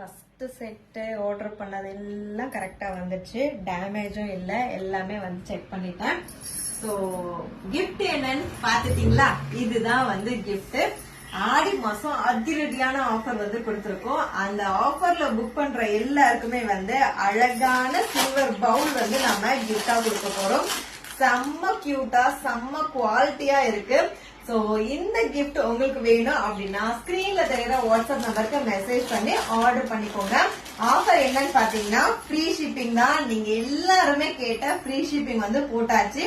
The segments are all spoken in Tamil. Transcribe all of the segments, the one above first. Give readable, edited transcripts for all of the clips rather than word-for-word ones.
ஃபர்ஸ்ட் செட் ஆர்டர் பண்ணது எல்லாம் கரெக்டா வந்துச்சு, டேமேஜும் இல்ல, எல்லாமே வந்து செக் பண்ணிட்டேன். சோ கிஃப்ட் என்னன்னு பாத்துட்டீங்களா? இதுதான் வந்து கிஃப்ட். ஆடி மாசம் அதிரடியான ஆஃபர் வந்து கொடுத்திருக்கோம். அந்த ஆஃபர்ல புக் பண்ற எல்லாருக்குமே வந்து அழகான சில்வர் பவுல் வந்து நம்ம கிஃப்டா கொடுக்க போறோம். செம்ம கியூட்டா செம்ம குவாலிட்டியா இருக்கு. சோ இந்த கிஃப்ட் உங்களுக்கு வேணும் அப்படின்னா ஸ்கிரீன்ல தெரியுற வாட்ஸ்அப் நம்பருக்கு மெசேஜ் பண்ணி ஆர்டர் பண்ணிக்கோங்க. ஆஃபர் என்னன்னு பாத்தீங்கன்னா ஃப்ரீ ஷிப்பிங் தான். நீங்க எல்லாருமே கேட்ட ஃப்ரீ ஷிப்பிங் வந்து போட்டாச்சு.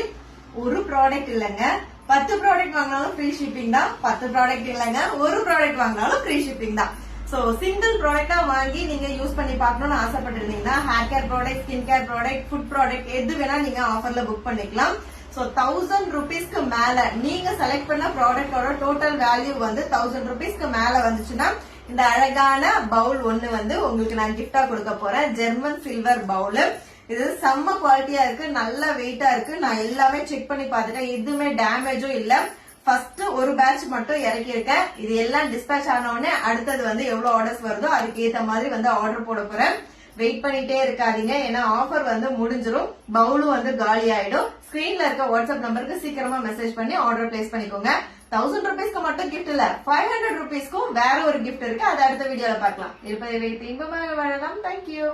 ஒரு ப்ராடக்ட் இல்லங்க, 10 ப்ராடக்ட் வாங்கினாலும் ஃப்ரீ ஷிப்பிங் தான். 10 ப்ராடக்ட் இல்லங்க, ஒரு ப்ராடக்ட் வாங்கினாலும் ஃப்ரீ ஷிப்பிங் தான். சோ சிங்கிள் ப்ராடக்டா வாங்கி நீங்க யூஸ் பண்ணி பார்க்கணும்னு ஆசைப்பட்டிருந்தீங்கன்னா hair care product, skin care product, food product எது வேணா நீங்க ஆஃபர்ல புக் பண்ணிக்கலாம். சோ 1000 rupeesக்கு மேல நீங்க செலக்ட் பண்ண ப்ராடக்டோட டோட்டல் வேல்யூ வந்து 1000 rupeesக்கு மேல வந்துச்சுன்னா இந்த அழகான பவுல் ஒண்ணு வந்து உங்களுக்கு நான் கிஃப்டா கொடுக்க போறேன். German silver bowl. இது செம்ம குவாலிட்டியா இருக்கு, நல்ல வெயிட்டா இருக்கு. நான் எல்லாமே செக் பண்ணி பார்த்துட்டேன், எதுவுமே டேமேஜும் இல்ல. ஃபர்ஸ்ட் ஒரு பேட்ச் மட்டும் இறக்கி இருக்கேன். இது எல்லாம் டிஸ்பேச் ஆன உடனே அடுத்தது வந்து எவ்வளவு ஆர்டர்ஸ் வருதோ அதுக்கு ஏத்த மாதிரி வந்து ஆர்டர் போட போறேன். வெயிட் பண்ணிட்டே இருக்காதீங்க, ஏன்னா ஆஃபர் வந்து முடிஞ்சிரும், பவுலும் வந்து காலி ஆயிடும். ஸ்கிரீன்ல இருக்க வாட்ஸ்அப் நம்பருக்கு சீக்கிரமா மெசேஜ் பண்ணி ஆர்டர் பிளேஸ் பண்ணிக்கோங்க. 1000 rupeesக்கு மட்டும் கிஃப்ட் இல்ல, 500 rupeesக்கும் வேற ஒரு கிஃப்ட் இருக்கு. அது அடுத்த வீடியோல பார்க்கலாம். இருப்பதை வைத்து இன்பமாக வாழலாம். தேங்க்யூ.